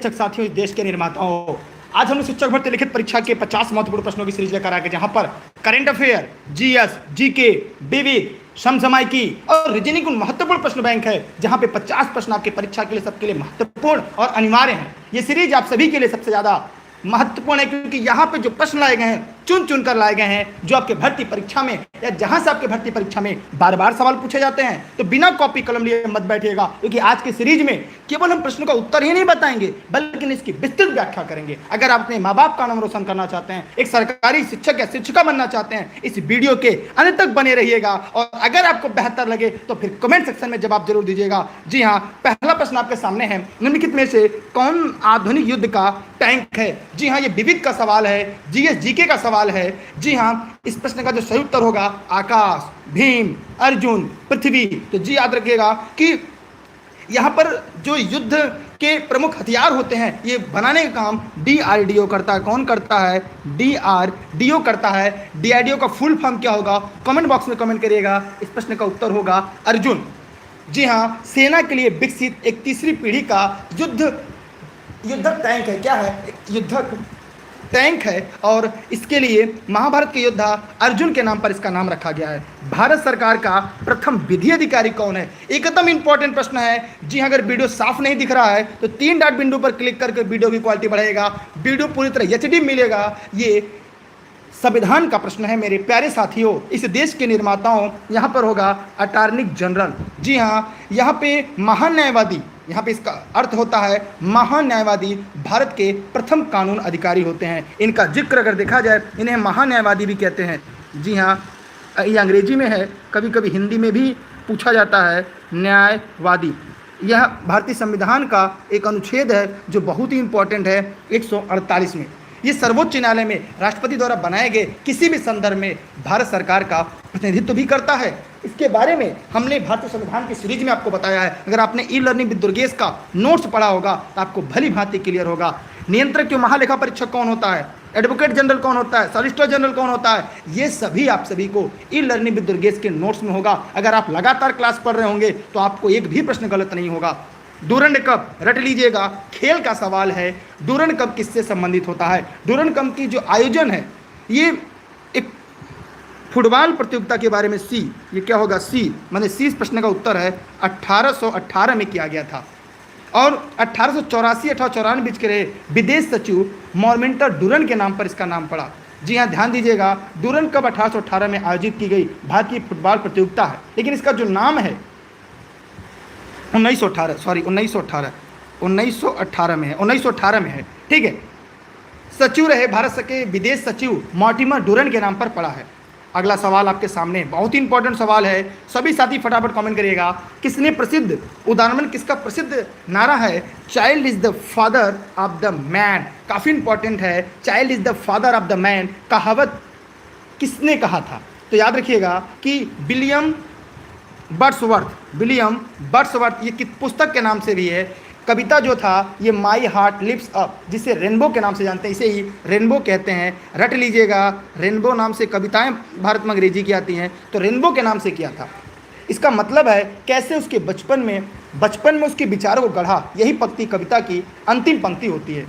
शिक्षक साथियों, देश के निर्माताओं, आज हम शिक्षक भर्ती लिखित परीक्षा के 50 महत्वपूर्ण प्रश्नों की सीरीज लेकर आ गए, जहां पर करंट अफेयर, जीएस, जीके, विविध, समसामयिकी और रीजनिंग महत्वपूर्ण प्रश्न बैंक है, जहां पे 50 प्रश्न आपके परीक्षा के लिए सबके लिए महत्वपूर्ण और अनिवार्य हैं। ये सीरीज आप सभी के लिए सबसे ज्यादा महत्वपूर्ण है, क्योंकि यहाँ पे जो प्रश्न लाए गए हैं चुन चुन कर लाए गए हैं, जो आपके भर्ती परीक्षा में या जहां से आपके भर्ती परीक्षा में बार बार सवाल पूछे जाते हैं। तो बिना कॉपी कलम लिए मत बैठिएगा, क्योंकि आज की सीरीज में केवल हम प्रश्नों का उत्तर ही नहीं बताएंगे, बल्कि इसकी विस्तृत व्याख्या करेंगे। अगर आप अपने माँ बाप का नाम रोशन करना चाहते हैं, एक सरकारी शिक्षक या शिक्षिका बनना चाहते हैं, इस वीडियो के अंत तक बने रहिएगा। और अगर आपको बेहतर लगे तो फिर कमेंट सेक्शन में जवाब जरूर दीजिएगा। जी हाँ, पहला प्रश्न आपके सामने है, निम्नलिखित में से कौन आधुनिक युद्ध का टैंक है? जी हाँ, ये विविध का सवाल है, जीएस जीके का सवाल है। जी हाँ, इस प्रश्न का जो सही उत्तर होगा आकाश, भीम, अर्जुन, पृथ्वी। तो जी याद रखिएगा कि यहाँ पर जो युद्ध के प्रमुख हथियार होते हैं, ये बनाने का काम डीआरडीओ करता है। कौन करता है? डीआरडीओ करता है। डीआरडीओ का फुल फॉर्म क्या होगा? कमेंट बॉक्स में कमेंट करिएगा। इस प्रश्न का उत्तर होगा अर्जुन। जी हाँ, सेना के लिए विकसित एक तीसरी पीढ़ी का युद्धक टैंक है। क्या है? युद्धक टैंक है, और इसके लिए महाभारत के योद्धा अर्जुन के नाम पर इसका नाम रखा गया है। भारत सरकार का प्रथम विधि अधिकारी कौन है? एकदम इंपॉर्टेंट प्रश्न है। जी हाँ, अगर वीडियो साफ नहीं दिख रहा है तो 3 डॉट बिंदु पर क्लिक करके वीडियो की क्वालिटी बढ़ाएगा, वीडियो पूरी तरह एचडी मिलेगा। ये संविधान का प्रश्न है मेरे प्यारे साथियों। इस देश के निर्माताओं, यहाँ पर होगा अटॉर्नी जनरल। जी हाँ, यहाँ पे महान न्यायवादी, यहाँ पे इसका अर्थ होता है महान न्यायवादी भारत के प्रथम कानून अधिकारी होते हैं। इनका जिक्र अगर देखा जाए, इन्हें महान न्यायवादी भी कहते हैं। जी हाँ, ये अंग्रेजी में है, कभी कभी हिंदी में भी पूछा जाता है न्यायवादी। यह भारतीय संविधान का एक अनुच्छेद है जो बहुत ही इंपॉर्टेंट है, 148 में। ये सर्वोच्च न्यायालय में राष्ट्रपति द्वारा बनाए गए किसी भी संदर्भ में भारत सरकार का प्रतिनिधित्व भी करता है। इसके बारे में हमने भारतीय संविधान की सीरीज में आपको बताया है। अगर आपने ई लर्निंग विद दुर्गेश का नोट्स पढ़ा होगा तो आपको भली भांति क्लियर होगा। नियंत्रक के महालेखा परीक्षक कौन होता है? एडवोकेट जनरल कौन होता है? सॉलिसिटर जनरल कौन होता है? ये सभी आप सभी को ई लर्निंग विद दुर्गेश के नोट्स में होगा। अगर आप लगातार क्लास पढ़ रहे होंगे तो आपको एक भी प्रश्न गलत नहीं होगा। डूरंड कप रट लीजिएगा, खेल का सवाल है। डूरंड कप किससे संबंधित होता है? डूरंड कप की जो आयोजन है, ये एक फुटबॉल प्रतियोगिता के बारे में सी, ये क्या होगा? सी माने सी। इस प्रश्न का उत्तर है 1818 में किया गया था। और 1884-1894 बीच के रहे विदेश सचिव मॉर्मेंटर डूरंड के नाम पर इसका नाम पड़ा। जी हाँ, ध्यान दीजिएगा, डूरंड कप 1818 में आयोजित की गई भारतीय फुटबॉल प्रतियोगिता है, लेकिन इसका जो नाम है 1918 में है। ठीक है, सचिव रहे भारत के विदेश सचिव मॉर्टिमर डूरंड के नाम पर पड़ा है। अगला सवाल आपके सामने बहुत ही इंपॉर्टेंट सवाल है, सभी साथी फटाफट कमेंट करिएगा। किसने प्रसिद्ध उदाहरण, किसका प्रसिद्ध नारा है? Child is the father of the man. काफ़ी इंपॉर्टेंट है, child is the father of the man कहावत किसने कहा था? तो याद रखिएगा कि विलियम बर्ड्सवर्थ, ये किस पुस्तक के नाम से भी है। कविता जो था ये माई हार्ट लिफ्ट्स अप, जिसे रेनबो के नाम से जानते हैं, इसे ही रेनबो कहते हैं। रट लीजिएगा, रेनबो नाम से कविताएं भारत में अंग्रेजी की आती हैं, तो रेनबो के नाम से किया था। इसका मतलब है कैसे उसके बचपन में उसके विचारों को गढ़ा, यही पंक्ति कविता की अंतिम पंक्ति होती है।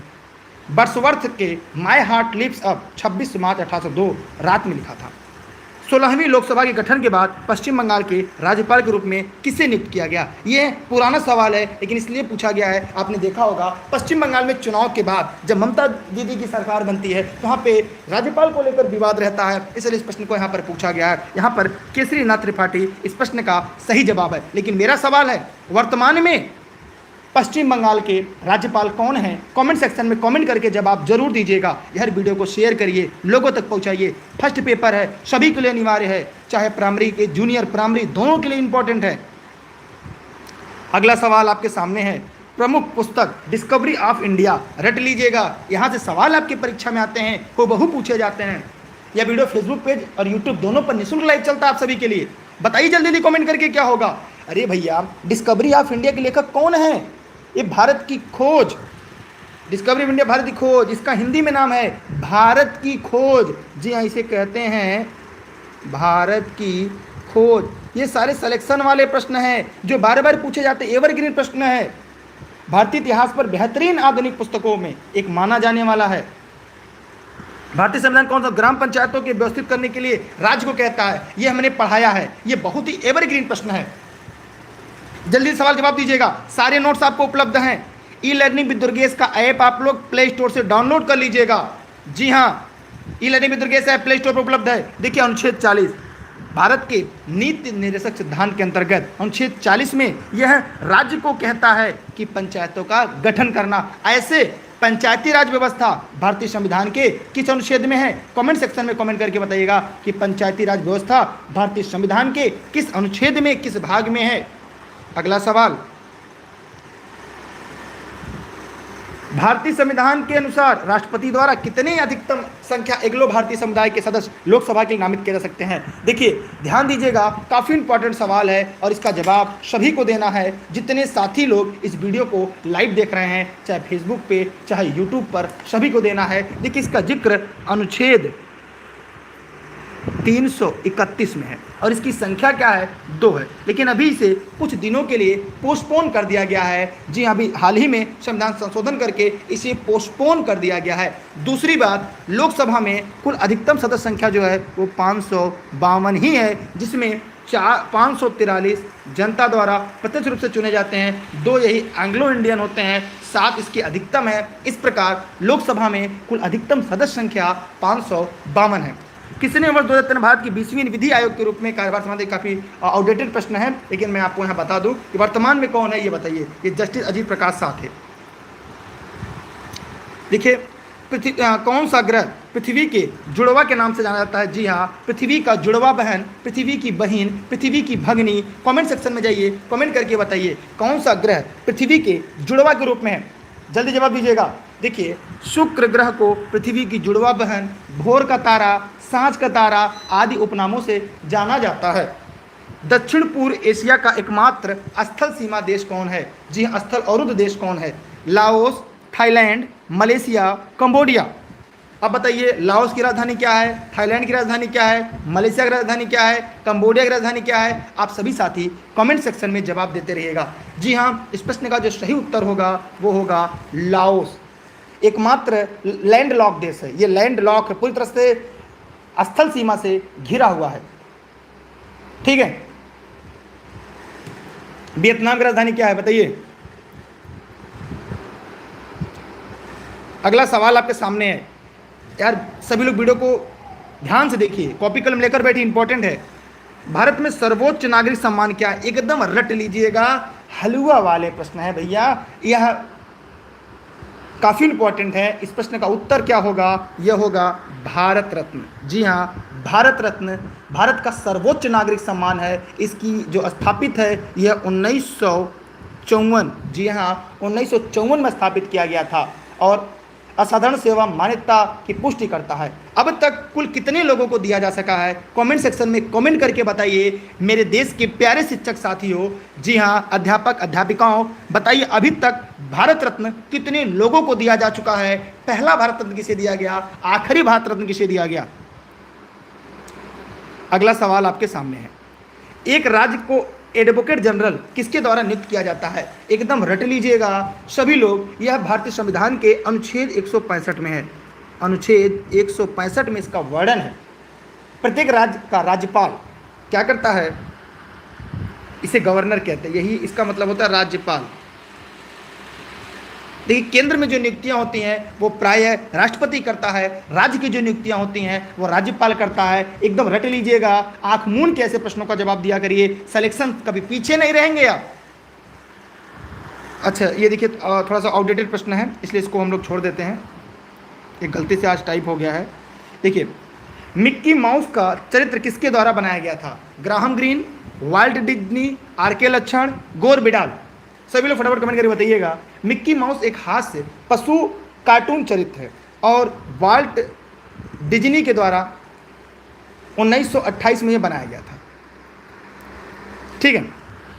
बर्ड्सवर्थ के माई हार्ट लिफ्ट्स अप 26 मार्च 1802 रात में लिखा था। 16वीं लोकसभा के गठन के बाद पश्चिम बंगाल के राज्यपाल के रूप में किसे नियुक्त किया गया? ये पुराना सवाल है, लेकिन इसलिए पूछा गया है, आपने देखा होगा पश्चिम बंगाल में चुनाव के बाद जब ममता दीदी की सरकार बनती है तो वहाँ पे राज्यपाल को लेकर विवाद रहता है, इसलिए इस प्रश्न को यहाँ पर पूछा गया है। यहाँ पर केसरी नाथ त्रिपाठी इस प्रश्न का सही जवाब है। लेकिन मेरा सवाल है, वर्तमान में पश्चिम बंगाल के राज्यपाल कौन हैं? कमेंट सेक्शन में कमेंट करके जवाब जरूर दीजिएगा। यह वीडियो को शेयर करिए, लोगों तक पहुंचाइए। फर्स्ट पेपर है, सभी के लिए अनिवार्य है, चाहे प्राइमरी के जूनियर प्राइमरी दोनों के लिए इंपॉर्टेंट है। अगला सवाल आपके सामने है, प्रमुख पुस्तक डिस्कवरी ऑफ इंडिया। रट लीजिएगा, यहाँ से सवाल आपकी परीक्षा में आते हैं, बहु पूछे जाते हैं। यह वीडियो फेसबुक पेज और यूट्यूब दोनों पर निःशुल्क लाइव चलता है आप सभी के लिए। बताइए जल्दी कमेंट करके क्या होगा? अरे भैया, डिस्कवरी ऑफ इंडिया के लेखक कौन है? ये भारत की खोज, डिस्कवरी ऑफ इंडिया भारत की खोज, इसका हिंदी में नाम है भारत की खोज। जी हाँ, इसे कहते हैं भारत की खोज। ये सारे सिलेक्शन वाले प्रश्न हैं जो बार बार पूछे जाते, एवरग्रीन प्रश्न है। भारतीय इतिहास पर बेहतरीन आधुनिक पुस्तकों में एक माना जाने वाला है। भारतीय संविधान कौन सा ग्राम पंचायतों के व्यवस्थित करने के लिए राज्य को कहता है? ये हमने पढ़ाया है, ये बहुत ही एवरग्रीन प्रश्न है। जल्दी से सवाल जवाब दीजिएगा। सारे नोट्स आपको उपलब्ध हैं। ई लर्निंग विद दुर्गेश का ऐप आप लोग प्ले स्टोर से डाउनलोड कर लीजिएगा। जी हाँ, e learning with Durgesh app play store पर उपलब्ध है। देखिए अनुच्छेद 40 भारत के नीति निर्देशक सिद्धांत के अंतर्गत अनुच्छेद 40 में यह राज्य को कहता है कि पंचायतों का गठन करना। ऐसे पंचायती राज व्यवस्था भारतीय संविधान के किस अनुच्छेद में है? कमेंट सेक्शन में कमेंट करके बताइएगा कि पंचायती राज व्यवस्था भारतीय संविधान के किस अनुच्छेद में, किस भाग में है। अगला सवाल, भारतीय संविधान के अनुसार राष्ट्रपति द्वारा कितने अधिकतम संख्या एंग्लो भारतीय समुदाय के सदस्य लोकसभा के लिए नामित किए जा सकते हैं? देखिए ध्यान दीजिएगा, काफ़ी इंपॉर्टेंट सवाल है और इसका जवाब सभी को देना है। जितने साथी लोग इस वीडियो को लाइव देख रहे हैं, चाहे फेसबुक पे चाहे यूट्यूब पर, सभी को देना है। देखिए इसका जिक्र अनुच्छेद 331 में है और इसकी संख्या क्या है? 2 है। लेकिन अभी इसे कुछ दिनों के लिए पोस्टपोन कर दिया गया है। जी हाँ, अभी हाल ही में संविधान संशोधन करके इसे पोस्टपोन कर दिया गया है। दूसरी बात, लोकसभा में कुल अधिकतम सदस्य संख्या जो है वो 552 ही है, जिसमें 543 जनता द्वारा प्रत्यक्ष रूप से चुने जाते हैं, 2 यही एंग्लो इंडियन होते हैं, 7 इसकी अधिकतम है। इस प्रकार लोकसभा में कुल अधिकतम सदस्य संख्या 552 है। किसने वर्ष 2003 भारत की 20वीं विधि आयोग के रूप में कार्यभार संभाला? काफ़ी आउटडेटेड प्रश्न है, लेकिन मैं आपको यहाँ बता दूं कि वर्तमान में कौन है ये बताइए। ये जस्टिस अजीत प्रकाश साथ है। देखिए कौन सा ग्रह पृथ्वी के जुड़वा के नाम से जाना जाता है? जी हाँ, पृथ्वी का जुड़वा बहन, पृथ्वी की बहन, पृथ्वी की भगनी। कमेंट सेक्शन में जाइए, कमेंट करके बताइए कौन सा ग्रह पृथ्वी के जुड़वा के रूप में है। जल्दी जवाब दीजिएगा। देखिए शुक्र ग्रह को पृथ्वी की जुड़वा बहन, भोर का तारा, सांझ का तारा आदि उपनामों से जाना जाता है। दक्षिण पूर्व एशिया का एकमात्र स्थल सीमा देश कौन है? जी हाँ, स्थल अवरुद्ध देश कौन है? Laos, Thailand, Malaysia, Cambodia. अब बताइए लाओस की राजधानी क्या है? थाईलैंड की राजधानी क्या है? मलेशिया की राजधानी क्या है? कंबोडिया की राजधानी क्या है? आप सभी साथी कमेंट सेक्शन में जवाब देते रहिएगा। जी हाँ, इस प्रश्न का जो सही उत्तर होगा वो होगा लाओस। एकमात्र लैंड लॉक देश है ये। लैंड लॉक पूरी तरह से स्थल सीमा से घिरा हुआ है। ठीक है। वियतनाम की राजधानी क्या है बताइए? अगला सवाल आपके सामने है। यार सभी लोग वीडियो को ध्यान से देखिए, कॉपी कलम लेकर बैठिए, इंपॉर्टेंट है। भारत में सर्वोच्च नागरिक सम्मान क्या है? एकदम रट लीजिएगा, हलवा वाले प्रश्न है भैया, यह काफ़ी इंपॉर्टेंट है। इस प्रश्न का उत्तर क्या होगा? यह होगा भारत रत्न। जी हाँ, भारत रत्न भारत का सर्वोच्च नागरिक सम्मान है। इसकी जो स्थापित है यह 1954, जी हाँ 1954 में स्थापित किया गया था और असाधारण सेवा मान्यता की पुष्टि करता है। अब तक कुल कितने लोगों को दिया जा सका है? कमेंट सेक्शन में कमेंट करके बताइए मेरे देश के प्यारे शिक्षक साथियों। जी हाँ, अध्यापक अध्यापिकाओं, बताइए अभी तक भारत रत्न कितने लोगों को दिया जा चुका है? पहला भारत रत्न किसे दिया गया? आखिरी भारत रत्न किसे दिया गया? अगला सवाल आपके सामने है। एक राज्य को एडवोकेट जनरल किसके द्वारा नियुक्त किया जाता है? एकदम रट लीजिएगा सभी लोग। यह भारतीय संविधान के अनुच्छेद 165 में है। अनुच्छेद 165 में इसका वर्णन है। प्रत्येक राज्य का राज्यपाल क्या करता है? इसे गवर्नर कहते हैं, यही इसका मतलब होता है राज्यपाल। देखिए केंद्र में जो नियुक्तियां होती हैं वो प्रायः राष्ट्रपति करता है, राज्य की जो नियुक्तियां होती हैं वो राज्यपाल करता है। एकदम रट लीजिएगा, आंख मूंद के ऐसे प्रश्नों का जवाब दिया करिए, सिलेक्शन कभी पीछे नहीं रहेंगे आप। अच्छा ये देखिए थोड़ा सा आउटडेटेड प्रश्न है इसलिए इसको हम लोग छोड़ देते हैं, एक गलती से आज टाइप हो गया है। देखिए मिक्की माउस का चरित्र किसके द्वारा बनाया गया था? Graham Greene, Walt Disney, R K. Laxman, Gore Vidal. सभी लोग फटाफट कमेंट करके बताइएगा। मिक्की माउस एक हास्य पशु कार्टून चरित्र है और वाल्ट डिज्नी के द्वारा 1928 में यह बनाया गया था। ठीक है,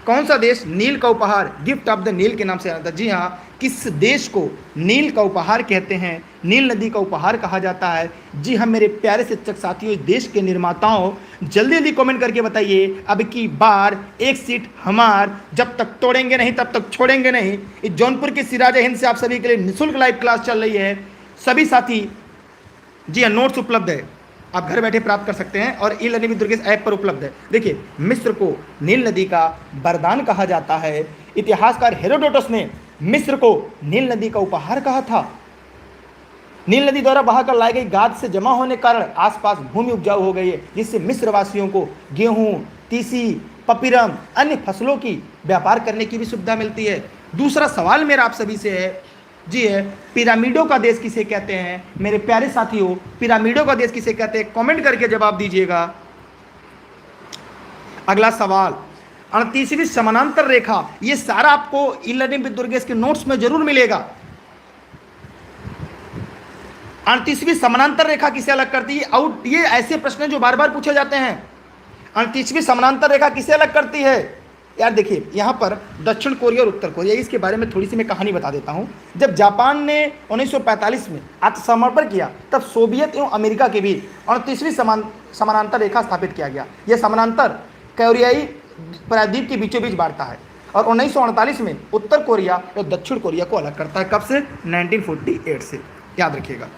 कौन सा देश नील का उपहार गिफ्ट ऑफ द नील के नाम से जाना था? जी हाँ, किस देश को नील का उपहार कहते हैं, नील नदी का उपहार कहा जाता है? जी हाँ मेरे प्यारे शिक्षक साथियों, इस देश के निर्माताओं, जल्दी जल्दी कमेंट करके बताइए। अब की बार एक सीट हमार, जब तक तोड़ेंगे नहीं तब तक छोड़ेंगे नहीं। इस जौनपुर के सिराज हिंद से आप सभी के लिए निःशुल्क लाइव क्लास चल रही है। सभी साथी, जी हाँ नोट्स उपलब्ध है, आप घर बैठे प्राप्त कर सकते हैं और e learning with Durgesh app पर उपलब्ध है। देखिए, मिस्र को नील नदी का वरदान कहा जाता है। इतिहासकार हेरोडोटस ने मिस्र को नील नदी का उपहार कहा था। नील नदी द्वारा बहाकर लाई गई गाद से जमा होने के कारण आसपास भूमि उपजाऊ हो गई है, जिससे मिस्र वासियों को गेहूं, तीसी, पपीरम, अन्य फसलों की व्यापार करने की भी सुविधा मिलती है। दूसरा सवाल मेरा आप सभी से है, जी है, पिरामिडों का देश किसे कहते हैं? मेरे प्यारे साथियों, पिरामिडों का देश किसे कहते हैं? कमेंट करके जवाब दीजिएगा। अगला सवाल, 38वीं समानांतर रेखा, ये सारा आपको ई लर्निंग विद दुर्गेश के नोट्स में जरूर मिलेगा। 38वीं समानांतर रेखा किसे अलग करती है? और ये ऐसे प्रश्न हैं जो बार बार पूछे जाते हैं। 38वीं समानांतर रेखा किसे अलग करती है? यार देखिए, यहाँ पर दक्षिण कोरिया और उत्तर कोरिया, इसके बारे में थोड़ी सी मैं कहानी बता देता हूँ। जब जापान ने 1945 में आत्मसमर्पण किया, तब सोवियत एवं अमेरिका के बीच 38वीं समानांतर रेखा स्थापित किया गया। यह समानांतर कोरियाई प्रायद्वीप के बीचों बीच बांटता है और 1948 में उत्तर कोरिया और दक्षिण कोरिया को अलग करता है। कब से? 1948 से, याद रखिएगा।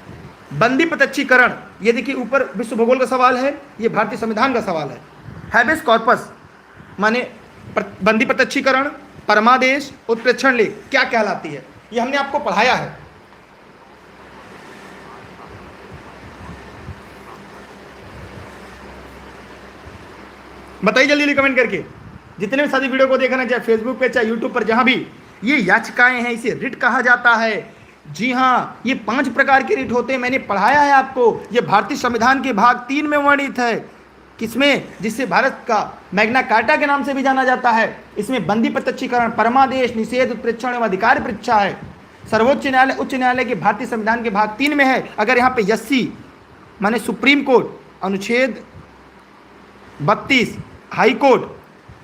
बंदी प्रत्यक्षीकरण, ये देखिए ऊपर विश्व भूगोल का सवाल है, ये भारतीय संविधान का सवाल है। हैबेस कॉर्पस माने बंदी प्रत्यक्षीकरण, परमादेश, उत्प्रेक्षण लेख क्या कहलाती है? ये हमने आपको पढ़ाया है। बताइए जल्दी जल्दी कमेंट करके, जितने भी साथी वीडियो को देख रहे हैं, चाहे फेसबुक पे चाहे यूट्यूब पर, जहां भी, ये याचिकाएं हैं, इसे रिट कहा जाता है। जी हाँ, ये 5 प्रकार के रिट होते हैं, मैंने पढ़ाया है आपको। ये भारतीय संविधान के भाग 3 में वर्णित है। किसमें? जिससे भारत का मैग्ना कार्टा के नाम से भी जाना जाता है। इसमें बंदी प्रत्यक्षीकरण, परमादेश, निषेध, उत्प्रेक्षण एवं अधिकार परीक्षा है। सर्वोच्च न्यायालय, उच्च न्यायालय के भारतीय संविधान के भाग 3 में है। अगर यहाँ पे यस्सी माने सुप्रीम कोर्ट, अनुच्छेद 32, हाई कोर्ट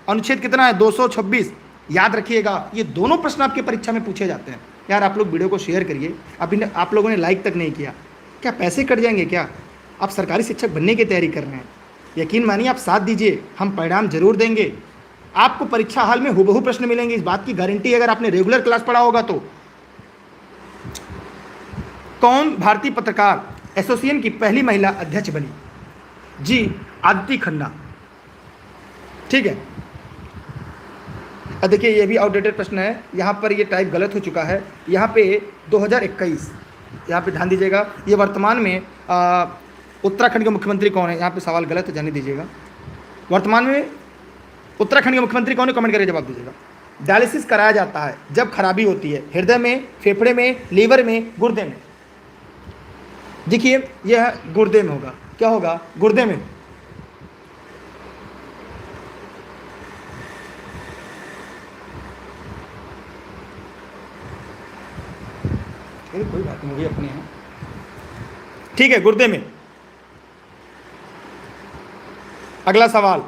अनुच्छेद कितना है? 226। याद रखिएगा, ये दोनों प्रश्न आपके परीक्षा में पूछे जाते हैं। यार आप लोग वीडियो को शेयर करिए। आप लोगों ने लाइक तक नहीं किया, क्या पैसे कट जाएंगे क्या? आप सरकारी शिक्षक बनने की तैयारी कर रहे हैं, यकीन मानिए आप साथ दीजिए, हम परिणाम जरूर देंगे। आपको परीक्षा हाल में हुबहू प्रश्न मिलेंगे, इस बात की गारंटी अगर आपने रेगुलर क्लास पढ़ा होगा तो। कौन भारतीय पत्रकार एसोसिएशन की पहली महिला अध्यक्ष बनी? जी, आदिति खन्ना। ठीक है, अब देखिए ये भी आउटडेटेड प्रश्न है, यहाँ पर ये टाइप गलत हो चुका है। यहाँ पे 2021, यहाँ पे ध्यान दीजिएगा, ये वर्तमान में उत्तराखंड के मुख्यमंत्री कौन है? यहाँ पे सवाल गलत है, जाने दीजिएगा। वर्तमान में उत्तराखंड के मुख्यमंत्री कौन है? कमेंट करके जवाब दीजिएगा। डायलिसिस कराया जाता है जब खराबी होती है हृदय में, फेफड़े में, लीवर में, गुर्दे में। देखिए यह गुर्दे में होगा। क्या होगा? गुर्दे में। कोई बात नहीं, मुझे अपने हैं। ठीक है, गुर्दे में। अगला सवाल,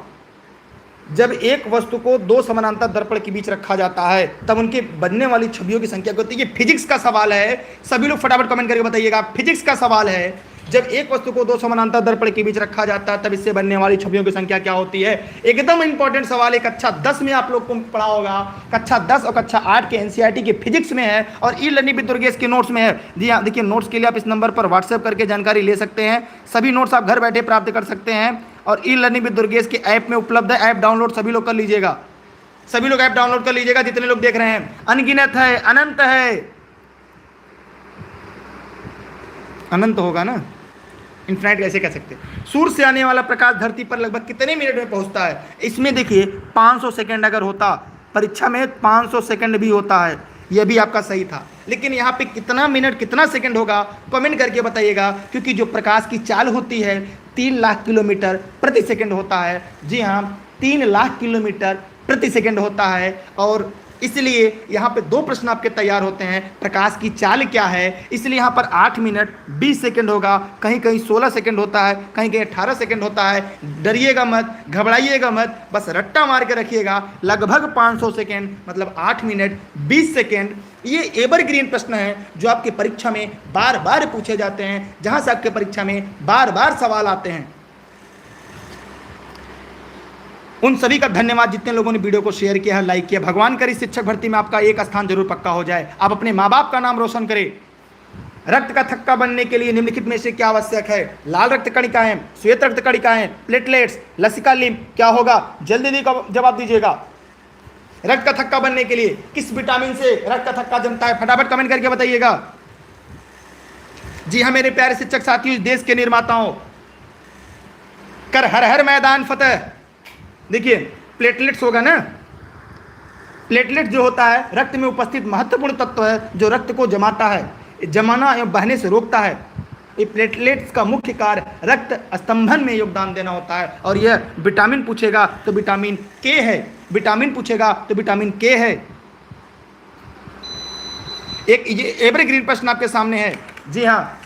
जब एक वस्तु को 2 समानांतर दर्पण के बीच रखा जाता है तब उनके बनने वाली छवियों की संख्या क्या होती है? ये फिजिक्स का सवाल है। सभी लोग फटाफट कमेंट करके बताइएगा, फिजिक्स का सवाल है। जब एक वस्तु को 2 समानांतर दर्पण के बीच रखा जाता है तब इससे बनने वाली छवियों की संख्या क्या होती है? एकदम इंपॉर्टेंट सवाल है, कक्षा 10 में आप लोग को पढ़ा होगा। कक्षा 10 और कक्षा 8 के एनसीईआरटी के फिजिक्स में है और ई लर्निंग विद दुर्गेश के नोट्स में है। जी हाँ, देखिए नोट्स के लिए आप इस नंबर पर व्हाट्सएप करके जानकारी ले सकते हैं। सभी नोट्स आप घर बैठे प्राप्त कर सकते हैं और ई लर्निंग विद दुर्गेश के ऐप में उपलब्ध है। ऐप डाउनलोड सभी लोग कर लीजिएगा, सभी लोग ऐप डाउनलोड कर लीजिएगा, जितने लोग देख रहे हैं। अनगिनत है, अनंत है, अनंत होगा ना, इन्फिनाइट कैसे कह सकते हैं। सूर्य से आने वाला प्रकाश धरती पर लगभग कितने मिनट में पहुंचता है? इसमें देखिए 500 सेकंड अगर होता, परीक्षा में 500 सेकंड भी होता है, यह भी आपका सही था। लेकिन यहाँ पे कितना मिनट कितना सेकंड होगा कमेंट करके बताइएगा, क्योंकि जो प्रकाश की चाल होती है 3 लाख किलोमीटर प्रति सेकंड होता है। जी हाँ, 3 लाख किलोमीटर प्रति सेकंड होता है और इसलिए यहाँ पे दो प्रश्न आपके तैयार होते हैं, प्रकाश की चाल क्या है, इसलिए यहाँ पर 8 मिनट 20 सेकंड होगा, कहीं कहीं 16 सेकंड होता है, कहीं कहीं 18 सेकंड होता है। डरिएगा मत, घबराइएगा मत, बस रट्टा मार के रखिएगा। लगभग 500 सेकंड मतलब 8 मिनट 20 सेकंड। ये एवरग्रीन प्रश्न है जो आपके परीक्षा में बार बार पूछे जाते हैं, जहां से आपके परीक्षा में बार बार सवाल आते हैं। उन सभी का धन्यवाद जितने लोगों ने वीडियो को शेयर किया है, लाइक किया। भगवान करे शिक्षक भर्ती में आपका एक स्थान जरूर पक्का हो जाए, आप अपने माँ बाप का नाम रोशन करें। रक्त का थक्का बनने के लिए निम्नलिखित में से क्या आवश्यक है? लाल रक्त कणिकाएं, श्वेत रक्त कणिकाएं, प्लेटलेट्स, लसिका लिम्फ। क्या होगा? जल्दी जवाब दीजिएगा। रक्त का थक्का बनने के लिए किस विटामिन से रक्त का थक्का जमता है? फटाफट कमेंट करके बताइएगा। जी हाँ मेरे प्यारे शिक्षक साथियों, देश के निर्माताओं, कर हर हर मैदान फतेह। देखिए प्लेटलेट्स होगा ना, प्लेटलेट जो होता है रक्त में उपस्थित महत्वपूर्ण तत्व है जो रक्त को जमाता है, जमाना एवं बहने से रोकता है। ये प्लेटलेट्स का मुख्य कार्य रक्त स्तंभन में योगदान देना होता है। और यह विटामिन पूछेगा तो विटामिन के है, विटामिन पूछेगा तो विटामिन के है। एक ये एवरग्रीन प्रश्न आपके सामने है। जी हाँ,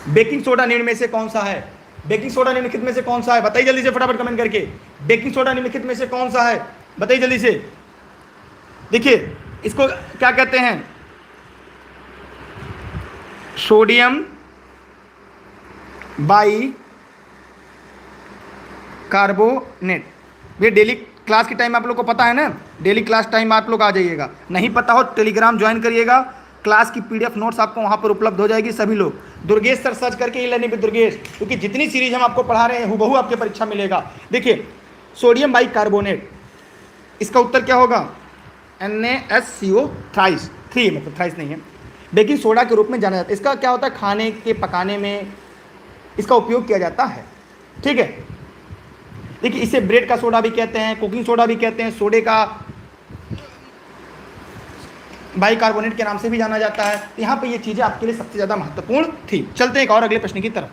बेकिंग सोडा निम्न में से कौन सा है? बेकिंग सोडा निम्नलिखित में से कौन सा है? बताइए जल्दी से, फटाफट कमेंट करके। बेकिंग सोडा निम्नलिखित में से कौन सा है? बताइए जल्दी से। देखिए इसको क्या कहते हैं? Sodium by carbonate. ये डेली क्लास के टाइम आप लोग को पता है ना, डेली क्लास टाइम आप लोग आ जाइएगा। नहीं पता हो टेलीग्राम ज्वाइन करिएगा, क्लास की पीडीएफ नोट्स आपको वहाँ पर उपलब्ध हो जाएगी। सभी लोग दुर्गेश सर सर्च करके ही लर्निंग विद दुर्गेश, क्योंकि जितनी सीरीज हम आपको पढ़ा रहे हैं हुबहू आपके परीक्षा मिलेगा। देखिए सोडियम बाई कार्बोनेट, इसका उत्तर क्या होगा? NaSCO थ्राइस, 3 मतलब थ्राइस नहीं है, बेकिंग सोडा के रूप में जाना जाता है। इसका क्या होता है? खाने के पकाने में इसका उपयोग किया जाता है। ठीक है, देखिए इसे ब्रेड का सोडा भी कहते हैं, कुकिंग सोडा भी कहते हैं, सोडे का बाइकार्बोनेट के नाम से भी जाना जाता है। यहाँ पे ये चीज़ें आपके लिए सबसे ज़्यादा महत्वपूर्ण थी। चलते हैं एक और अगले प्रश्न की तरफ।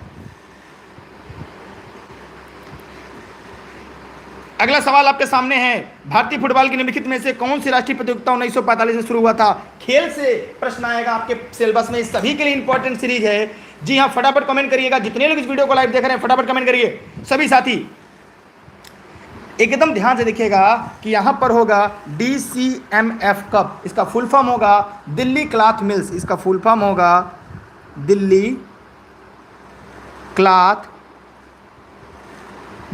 अगला सवाल आपके सामने है, भारतीय फुटबॉल की निम्नलिखित में से कौन सी राष्ट्रीय प्रतियोगिता 1945 में शुरू हुआ था? खेल से प्रश्न आएगा आपके सिलेबस में, सभी के लिए इंपॉर्टेंट सीरीज है। जी हाँ, फटाफट कमेंट करिएगा। जितने लोग इस वीडियो को लाइव देख रहे हैं फटाफट कमेंट करिए। सभी साथी एकदम ध्यान से देखिएगा कि यहां पर होगा DCMF कप, इसका फुल फॉर्म होगा दिल्ली क्लॉथ मिल्स, इसका फुल फॉर्म होगा दिल्ली क्लॉथ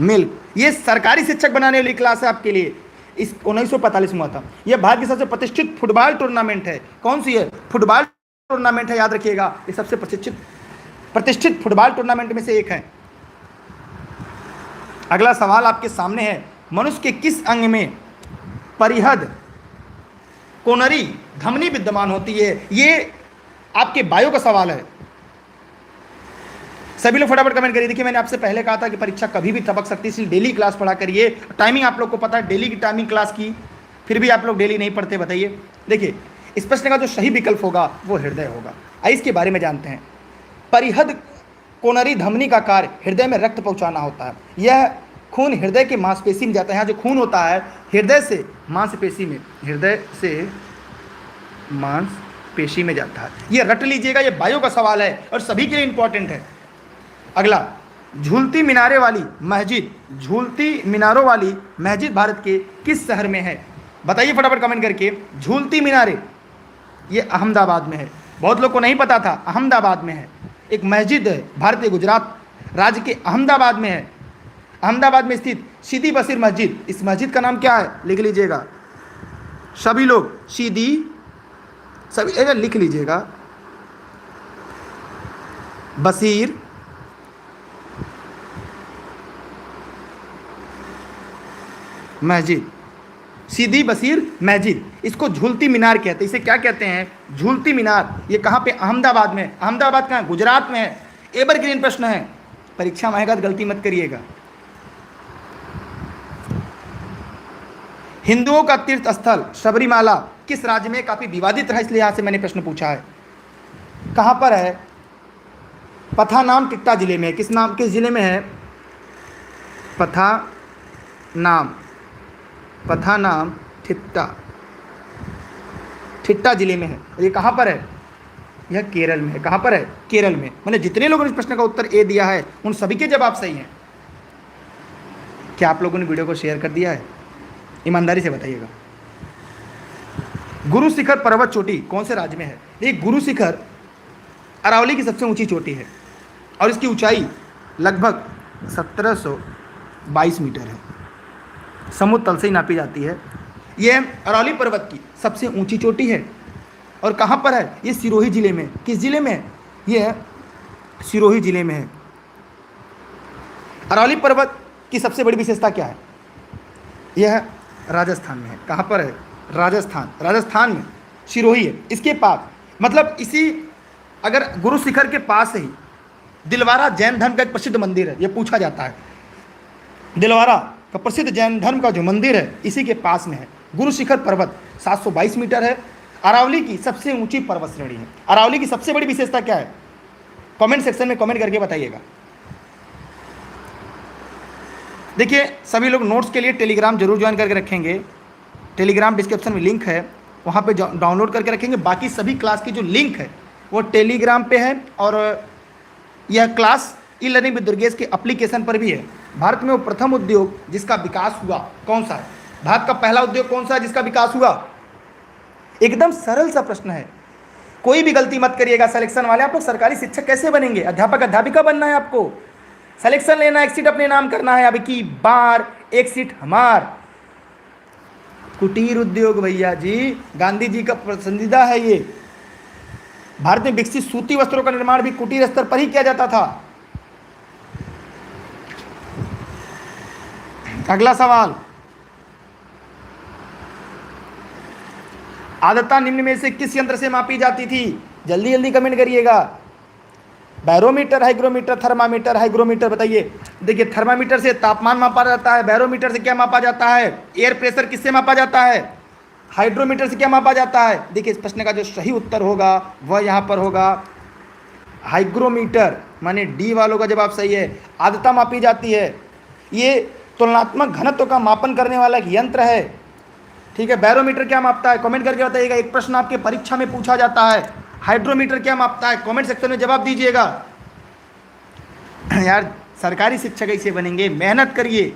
मिल। ये सरकारी शिक्षक बनाने वाली क्लास है आपके लिए। इस 1945 में हुआ था। यह भारत की सबसे प्रतिष्ठित फुटबॉल टूर्नामेंट है। कौन सी है? फुटबॉल टूर्नामेंट है, याद रखिएगा। ये सबसे प्रतिष्ठित फुटबॉल टूर्नामेंट में से एक है। अगला सवाल आपके सामने है, मनुष्य के किस अंग में परिहद कोनरी धमनी विद्यमान होती है? ये आपके बायो का सवाल है। सभी लोग फटाफट कमेंट करिए। देखिए मैंने आपसे पहले कहा था कि परीक्षा कभी भी टपक सकती है, इसलिए डेली क्लास पढ़ा करिए। टाइमिंग आप लोग को पता है, डेली की टाइमिंग क्लास की, फिर भी आप लोग डेली नहीं पढ़ते। बताइए, देखिए इस प्रश्न का जो सही विकल्प होगा वो हृदय होगा। आइए इसके बारे में जानते हैं। परिहद कोनरी धमनी का कार्य हृदय में रक्त पहुंचाना होता है। यह खून हृदय के मांसपेशी में जाता है। यहाँ जो खून होता है हृदय से मांसपेशी में, हृदय से मांसपेशी में जाता है। ये रट लीजिएगा, ये बायो का सवाल है और सभी के लिए इंपॉर्टेंट है। अगला, झूलती मीनारे वाली मस्जिद, झूलती मीनारों वाली मस्जिद भारत के किस शहर में है? बताइए फटाफट कमेंट करके। झूलती मीनारे ये अहमदाबाद में है। बहुत लोग को नहीं पता था, अहमदाबाद में है। एक मस्जिद है, भारतीय गुजरात राज्य के अहमदाबाद में है। अहमदाबाद में स्थित सीदी बसीर मस्जिद, इस मस्जिद का नाम क्या है? लिख लीजिएगा सभी लोग, सीदी, सभी लिख लीजिएगा, बसीर मस्जिद, सीदी बसीर मस्जिद। इसको झूलती मीनार कहते हैं। इसे क्या कहते हैं? झूलती मीनार। ये कहाँ पे? अहमदाबाद में। अहमदाबाद कहाँ? गुजरात में है। एवरग्रीन प्रश्न है, परीक्षा में आएगा तो गलती मत करिएगा। हिंदुओं का तीर्थ स्थल सबरीमाला किस राज्य में? काफी विवादित रहा, इसलिए यहां से मैंने प्रश्न पूछा है। कहां पर है? पथानामथिट्टा जिले में। किस जिले में है? ठिट्टा, ठिट्टा जिले में है। और ये कहाँ पर है? यह केरल में है। कहाँ पर है? केरल में। मैंने जितने लोगों ने इस प्रश्न का उत्तर ए दिया है उन सभी के जवाब सही हैं। क्या आप लोगों ने वीडियो को शेयर कर दिया है? ईमानदारी से बताइएगा। गुरु शिखर पर्वत चोटी कौन से राज्य में है? ये गुरु शिखर अरावली की सबसे ऊंची चोटी है और इसकी ऊंचाई लगभग 1722 मीटर है। समुद्र तल से ही नापी जाती है। यह अरावली पर्वत की सबसे ऊंची चोटी है। और कहाँ पर है? ये सिरोही जिले में। किस जिले में है? यह सिरोही जिले में है। अरावली पर्वत की सबसे बड़ी विशेषता क्या है? यह राजस्थान में है। कहाँ पर है? राजस्थान। राजस्थान में सिरोही है। इसके पास मतलब इसी अगर गुरु शिखर के पास ही दिलवारा जैन धर्म का एक प्रसिद्ध मंदिर है। यह पूछा जाता है, दिलवारा का प्रसिद्ध जैन धर्म का जो मंदिर है इसी के पास में है। गुरु शिखर पर्वत 722 मीटर है। अरावली की सबसे ऊंची पर्वत श्रेणी है। अरावली की सबसे बड़ी विशेषता क्या है? कमेंट सेक्शन में कमेंट करके बताइएगा। देखिए, सभी लोग नोट्स के लिए टेलीग्राम जरूर ज्वाइन करके रखेंगे। टेलीग्राम डिस्क्रिप्शन में लिंक है, वहाँ पे डाउनलोड करके रखेंगे। बाकी सभी क्लास की जो लिंक है वो टेलीग्राम पे है और यह class e learning with Durgesh के एप्लीकेशन पर भी है। भारत में वो प्रथम उद्योग जिसका विकास हुआ कौन सा है? भारत का पहला उद्योग कौन सा है जिसका विकास हुआ? एकदम सरल सा प्रश्न है, कोई भी गलती मत करिएगा। सिलेक्शन वाले आप लोग सरकारी शिक्षक कैसे बनेंगे? अध्यापक अध्यापिका बनना है आपको, सिलेक्शन लेना, एक सीट अपने नाम करना है। अब की बार एक सीट हमार। कुटीर उद्योग भैया जी, गांधी जी का पसंदीदा है ये। भारत में विकसित सूती वस्त्रों का निर्माण भी कुटीर स्तर पर ही किया जाता था। अगला सवाल, आर्द्रता निम्न में से किस यंत्र से मापी जाती थी? जल्दी जल्दी कमेंट करिएगा। बैरोमीटर, हाइग्रोमीटर, थर्मामीटर, हाइग्रोमीटर बताइए। देखिए, थर्मामीटर से तापमान मापा जाता है। बैरोमीटर से क्या मापा जाता है? Air pressure. किससे मापा जाता है? हाइड्रोमीटर से क्या मापा जाता है? देखिए, इस प्रश्न का जो सही उत्तर होगा वह यहाँ पर होगा हाइग्रोमीटर, माने डी वालों का जवाब सही है। आर्द्रता मापी जाती है, ये तुलनात्मक घनत्व का मापन करने वाला एक यंत्र है। ठीक है। बैरोमीटर क्या मापता है? कमेंट करके बताइएगा। एक प्रश्न आपके परीक्षा में पूछा जाता है, हाइड्रोमीटर क्या मापता है? कमेंट सेक्शन में जवाब दीजिएगा। यार, सरकारी शिक्षक ऐसे बनेंगे, मेहनत करिए।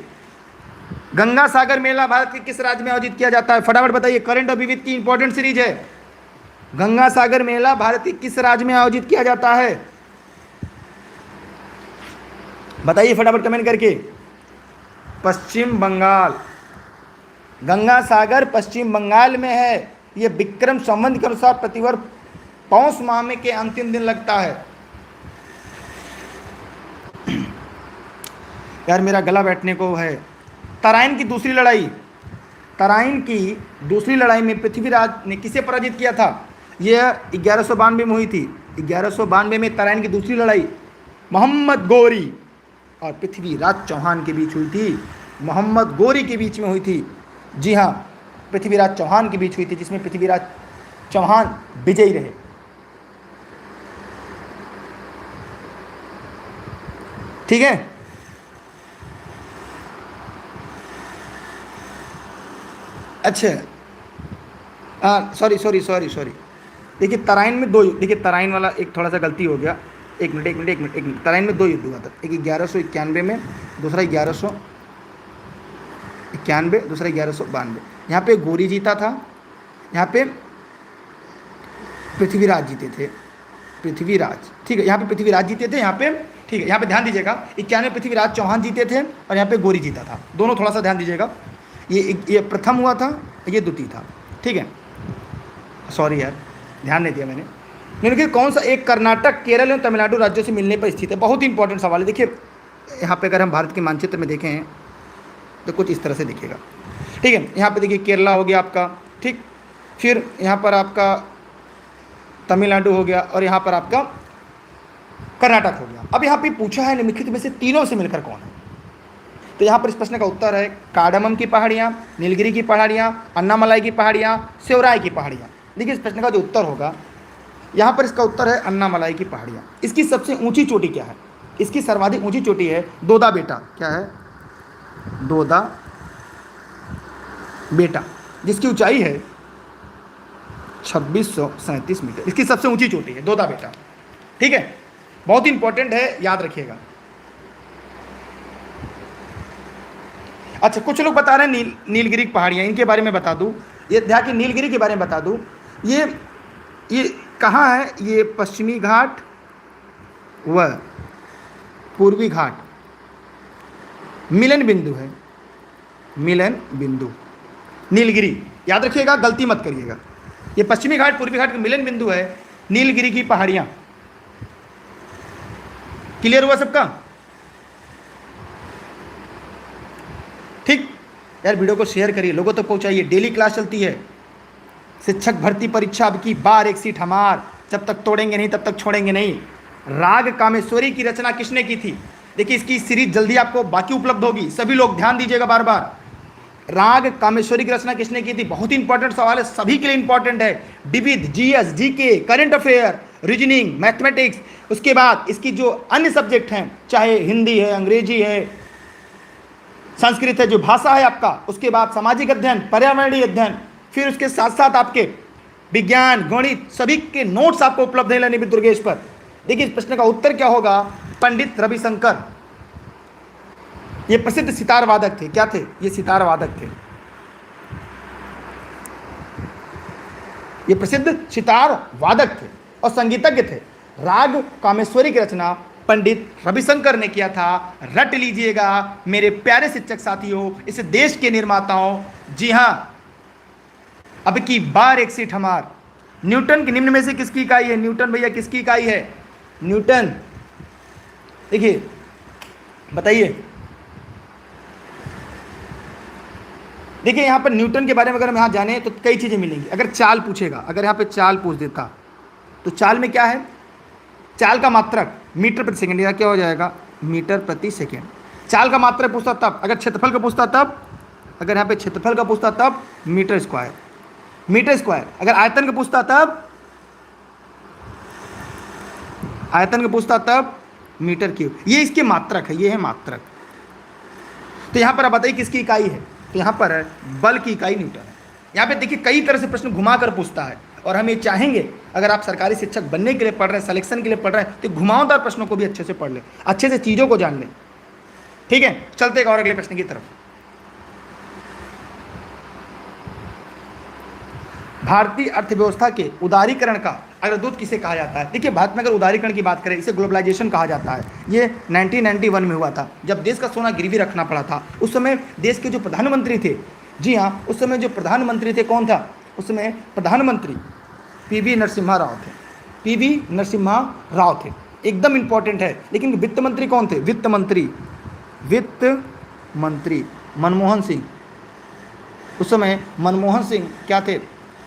गंगा सागर मेला भारत के किस राज्य में आयोजित किया जाता है? फटाफट बताइए। करंट और विविध की इंपॉर्टेंट सीरीज है। गंगा सागर मेला भारत के किस राज्य में आयोजित किया जाता है? बताइए फटाफट कमेंट करके। पश्चिम बंगाल। गंगा सागर पश्चिम बंगाल में है। यह विक्रम संवत के अनुसार प्रतिवर्ष पौष माह में के अंतिम दिन लगता है। यार, मेरा गला बैठने को है। तराइन की दूसरी लड़ाई, तराइन की दूसरी लड़ाई में पृथ्वीराज ने किसे पराजित किया था? यह 1192 में हुई थी। 1192 में तराइन की दूसरी लड़ाई मोहम्मद गोरी और पृथ्वीराज चौहान के बीच हुई थी। मोहम्मद गोरी के बीच में हुई थी। जी हाँ, पृथ्वीराज चौहान के बीच हुई थी, जिसमें पृथ्वीराज चौहान विजयी रहे। ठीक है। अच्छा, सॉरी। देखिए, तराइन में दो, देखिए तराइन वाला एक थोड़ा सा गलती हो गया। एक मिनट। तराइन में दो युद्ध हुआ था, एक 1191 में, दूसरा 1191, दूसरा 1192। यहाँ पे गोरी जीता था, यहाँ पे पृथ्वीराज जीते थे। पृथ्वीराज, ठीक है, यहाँ पे पृथ्वीराज जीते थे, यहाँ पे, ठीक है, यहाँ पे ध्यान दीजिएगा। 91 पृथ्वीराज चौहान जीते थे और यहाँ पे गोरी जीता था। दोनों थोड़ा सा ध्यान दीजिएगा। ये प्रथम हुआ था, ये द्वितीय था। ठीक है, सॉरी यार, ध्यान नहीं दिया मैंने। लेकिन कौन सा एक कर्नाटक, केरल एवं तमिलनाडु राज्यों से मिलने पर स्थित है? बहुत ही इंपॉर्टेंट सवाल है। देखिए, यहाँ पे अगर हम भारत के मानचित्र में देखें तो कुछ इस तरह से दिखेगा। ठीक है, यहाँ पे देखिए केरला हो गया आपका, ठीक, फिर यहाँ पर आपका तमिलनाडु हो गया और यहाँ पर आपका कर्नाटक हो गया। अब यहाँ पे पूछा है निम्नलिखित में से तीनों से मिलकर कौन है? तो यहाँ पर इस प्रश्न का उत्तर है कार्डमम की पहाड़ियाँ, नीलगिरी की पहाड़ियाँ, अन्नामलाई की पहाड़ियाँ, सेवराय की पहाड़ियाँ। देखिए, इस प्रश्न का जो उत्तर होगा यहाँ पर, इसका उत्तर है अन्नामलाई की पहाड़ियाँ। इसकी सबसे ऊंची चोटी क्या है? इसकी सर्वाधिक ऊंची चोटी है दोदा बेटा। क्या है? दोदा बेटा। जिसकी ऊंचाई है 2637 मीटर। इसकी सबसे ऊंची चोटी है दोदा बेटा, ठीक है, बहुत इंपॉर्टेंट है, याद रखिएगा। अच्छा, कुछ लोग बता रहे हैं नीलगिरी पहाड़ियां, इनके बारे में बता दूं, ये ध्यान कि नीलगिरी के बारे में बता दूं, ये कहाँ है, ये पश्चिमी घाट व पूर्वी घाट मिलन बिंदु है, मिलन बिंदु नीलगिरी, याद रखिएगा, गलती मत करिएगा। ये पश्चिमी घाट पूर्वी घाट का मिलन बिंदु है नीलगिरी की पहाड़ियां। क्लियर हुआ सबका? ठीक यार, वीडियो को शेयर करिए, लोगों तक पहुंचाइए। डेली क्लास चलती है, शिक्षक भर्ती परीक्षा अब की बार एक सीट हमार, जब तक तोड़ेंगे नहीं तब तक छोड़ेंगे नहीं। राग कामेश्वरी की रचना किसने की थी? देखिए, इसकी सीरीज जल्दी आपको बाकी उपलब्ध होगी, सभी लोग ध्यान दीजिएगा बार बार। राग कामेश्वरी की रचना किसने की थी? बहुत इंपॉर्टेंट सवाल है, सभी के लिए इंपॉर्टेंट है। विविध, GS, GK, current affair, reasoning, mathematics, उसके बाद इसकी जो अन्य सब्जेक्ट हैं, चाहे हिंदी है, अंग्रेजी है, संस्कृत है, जो भाषा है आपका, उसके बाद सामाजिक अध्ययन, पर्यावरणीय अध्ययन, फिर उसके साथ साथ आपके विज्ञान, गणित, सभी के नोट्स आपको उपलब्ध है लनिबिद दुर्गेश पर। देखिए, इस प्रश्न का उत्तर क्या होगा? पंडित रविशंकर, ये प्रसिद्ध सितार वादक थे। क्या थे? ये सितार वादक थे, ये प्रसिद्ध सितार वादक थे और संगीतज्ञ थे। राग कामेश्वरी की रचना पंडित रविशंकर ने किया था। रट लीजिएगा मेरे प्यारे शिक्षक साथियों, इस देश के निर्माताओं। जी हां, अब की बार एक सीट हमार। न्यूटन के निम्न में से किसकी इकाई है? न्यूटन भैया किसकी इकाई है? न्यूटन, देखिए बताइए। देखिए, यहां पर न्यूटन के बारे में अगर हम यहां जाने तो कई चीजें मिलेंगी। अगर चाल पूछेगा, अगर यहां पे चाल पूछ देता तो चाल में क्या है? चाल का मात्रक मीटर प्रति सेकंड, या क्या हो जाएगा? मीटर प्रति सेकंड। चाल का मात्रक पूछता तब, अगर क्षेत्रफल का पूछता तब, अगर यहाँ पे क्षेत्रफल का पूछता तब मीटर स्क्वायर, मीटर स्क्वायर। अगर आयतन का पूछता तब, आयतन का पूछता तब मीटर क्यूब। ये इसके मात्रक है, ये है मात्रक। तो यहाँ पर आप बताइए किसकी इकाई है? तो यहाँ पर है बल की इकाई न्यूटन है। यहाँ पे देखिए कई तरह से प्रश्न घुमा कर पूछता है, और हम ये चाहेंगे अगर आप सरकारी शिक्षक बनने के लिए पढ़ रहे हैं, सिलेक्शन के लिए पढ़ रहे हैं, तो घुमावदार प्रश्नों को भी अच्छे से पढ़ लें, अच्छे से चीज़ों को जान लें। ठीक है, चलते एक और अगले प्रश्न की तरफ। भारतीय अर्थव्यवस्था के उदारीकरण का अग्रदूत किसे कहा जाता है? देखिए, भारत में अगर उदारीकरण की बात करें, इसे ग्लोबलाइजेशन कहा जाता है। ये 1991 में हुआ था, जब देश का सोना गिरवी रखना पड़ा था। उस समय देश के जो प्रधानमंत्री थे, जी हाँ, उस समय जो प्रधानमंत्री थे, कौन था उस समय? प्रधानमंत्री पीवी नरसिम्हा राव थे। पीवी नरसिम्हा राव थे, एकदम इंपॉर्टेंट है। लेकिन वित्त मंत्री कौन थे? वित्त मंत्री, वित्त मंत्री मनमोहन सिंह। उस समय मनमोहन सिंह क्या थे?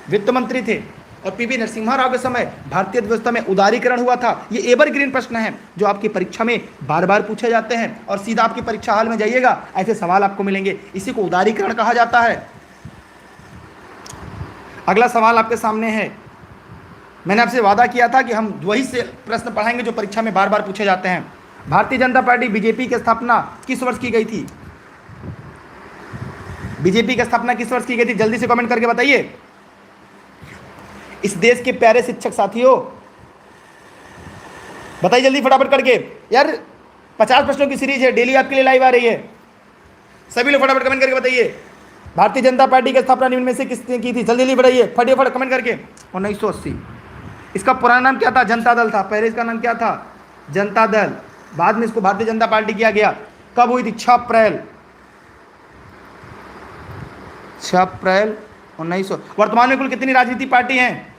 वित्त मंत्री थे। और पीवी नरसिम्हा राव के समय भारतीय अर्थव्यवस्था में उदारीकरण हुआ था। ये एवरग्रीन प्रश्न है जो आपकी परीक्षा में बार बार पूछे जाते हैं, और सीधा आपकी परीक्षा हाल में जाइएगा, ऐसे सवाल आपको मिलेंगे। इसी को उदारीकरण कहा जाता है। अगला सवाल आपके सामने है। मैंने आपसे वादा किया था कि हम वही से प्रश्न पढ़ाएंगे जो परीक्षा में बार बार पूछे जाते हैं। भारतीय जनता पार्टी बीजेपी की स्थापना किस वर्ष की गई थी? बीजेपी की स्थापना किस वर्ष की गई थी? जल्दी से कमेंट करके बताइए। इस देश के प्यारे शिक्षक साथियों, बताइए जल्दी फटाफट करके। यार 50 प्रश्नों की सीरीज है, डेली आपके लिए लाइव आ रही है। सभी लोग फटाफट कमेंट करके बताइए, भारतीय जनता पार्टी की स्थापना निम्न में से किसने की थी? जल्दी जल्दी बताइए, फटाफट कमेंट करके। 1980। इसका पुराना नाम क्या था? जनता दल था। पहले इसका नाम क्या था? जनता दल। बाद में इसको भारतीय जनता पार्टी किया गया। कब हुई थी? 6 अप्रैल 1900। वर्तमान में कुल कितनी राजनीतिक पार्टी हैं?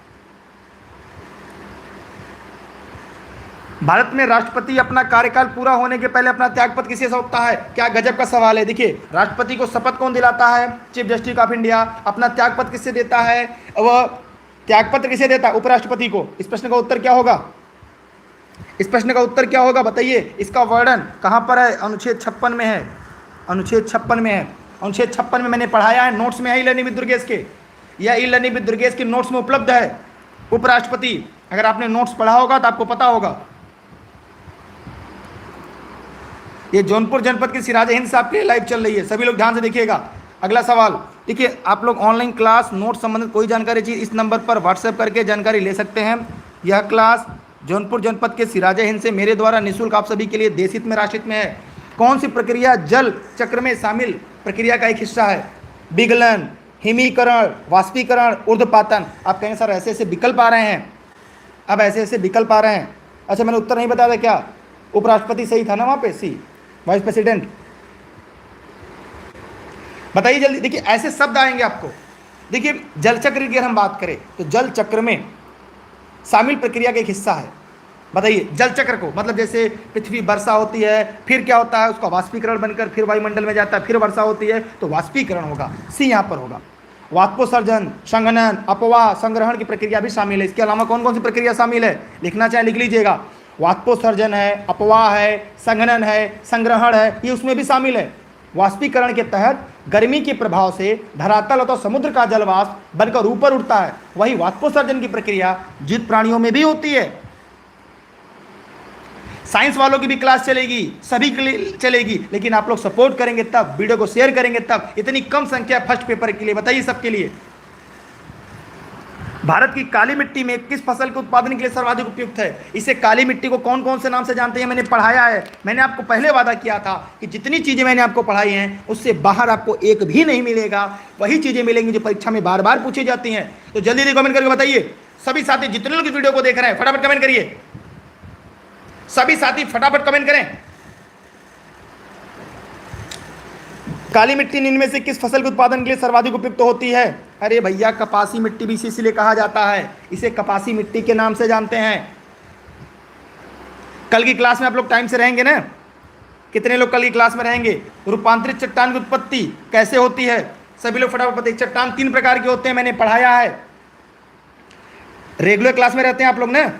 भारत में राष्ट्रपति अपना कार्यकाल पूरा होने के पहले अपना त्यागपत्र किसे सौंपता है? क्या गजब का सवाल है। देखिए, राष्ट्रपति को शपथ कौन दिलाता है? Chief justice of India. अपना त्यागपत्र किससे देता है? वह त्यागपत्र किसे देता है? उपराष्ट्रपति को। इस प्रश्न का उत्तर क्या होगा? इस प्रश्न का उत्तर क्या होगा बताइए। इसका वर्णन कहाँ पर है? अनुच्छेद 56 में है। अनुच्छेद 56 में है। अनुच्छेद 56 में मैंने पढ़ाया है, नोट्स में है, ई लर्निंग विद दुर्गेश के, या ई लर्निंग विद दुर्गेश के नोट्स में उपलब्ध है। उपराष्ट्रपति, अगर आपने नोट्स पढ़ा होगा तो आपको पता होगा। ये जौनपुर जनपद की सिराज हिंद साहब के लाइव चल रही है, सभी लोग ध्यान से देखिएगा। अगला सवाल, देखिए आप लोग ऑनलाइन क्लास नोट संबंधित कोई जानकारी चाहिए इस नंबर पर व्हाट्सएप करके जानकारी ले सकते हैं। यह क्लास जौनपुर जनपद के सिराजे हिंद से मेरे द्वारा निःशुल्क आप सभी के लिए देशित में राशित में है। कौन सी प्रक्रिया जल चक्र में शामिल प्रक्रिया का एक हिस्सा है? विगलन, हिमीकरण, वाष्पीकरण, ऊर्ध्वपातन। आप कहेंगे सर ऐसे ऐसे विकल्प आ रहे हैं, अब ऐसे ऐसे विकल्प आ रहे हैं। अच्छा मैंने उत्तर नहीं बताया था क्या? उपराष्ट्रपति सही था ना वहाँ पे, सी वाइस प्रेसिडेंट। बताइए जल्दी। देखिए ऐसे शब्द आएंगे आपको। देखिए जल चक्र की अगर हम बात करें तो जल चक्र में शामिल प्रक्रिया का एक हिस्सा है। बताइए जल चक्र को मतलब जैसे पृथ्वी वर्षा होती है, फिर क्या होता है उसका वाष्पीकरण बनकर फिर वायुमंडल में जाता है, फिर वर्षा होती है तो वाष्पीकरण होगा, सी यहाँ पर होगा। वाष्पोत्सर्जन, संघनन, अपवाह, संग्रहण की प्रक्रिया भी शामिल है। इसके अलावा कौन कौन सी प्रक्रिया शामिल है लिखना चाहे लिख लीजिएगा। वाष्पोत्सर्जन है, अपवाह है, संघनन है, संग्रहण है, ये उसमें भी शामिल है। वाष्पीकरण के तहत गर्मी के प्रभाव से धरातल अथवा समुद्र का जलवाष्प बनकर ऊपर उठता है। वही वाष्पोत्सर्जन की प्रक्रिया जीवित प्राणियों में भी होती है। साइंस वालों की भी क्लास चलेगी, सभी के लिए चलेगी, लेकिन आप लोग सपोर्ट करेंगे तब, वीडियो को शेयर करेंगे तब। इतनी कम संख्या फर्स्ट पेपर के लिए, बताइए सबके लिए। भारत की काली मिट्टी में किस फसल के उत्पादन के लिए सर्वाधिक उपयुक्त है? इसे काली मिट्टी को कौन कौन से नाम से जानते हैं? मैंने पढ़ाया है। मैंने आपको पहले वादा किया था कि जितनी चीज़ें मैंने आपको पढ़ाई हैं उससे बाहर आपको एक भी नहीं मिलेगा, वही चीज़ें मिलेंगी जो परीक्षा में बार बार पूछी जाती हैं। तो जल्दी जल्दी कमेंट करके बताइए। सभी साथी जितने लोग इस वीडियो को देख रहे हैं फटाफट कमेंट करिए। सभी साथी फटाफट कमेंट करें। काली मिट्टी इनमें से किस फसल के उत्पादन के लिए सर्वाधिक उपयुक्त होती है? अरे भैया कपासी मिट्टी भी इसीलिए कहा जाता है, इसे कपासी मिट्टी के नाम से जानते हैं। कल की क्लास में आप लोग टाइम से रहेंगे ना? कितने लोग कल की क्लास में रहेंगे? रूपांतरित चट्टान की उत्पत्ति कैसे होती है? सभी लोग फटाफट बताइए। चट्टान 3 प्रकार के होते हैं, मैंने पढ़ाया है, रेगुलर क्लास में रहते हैं आप लोग ना।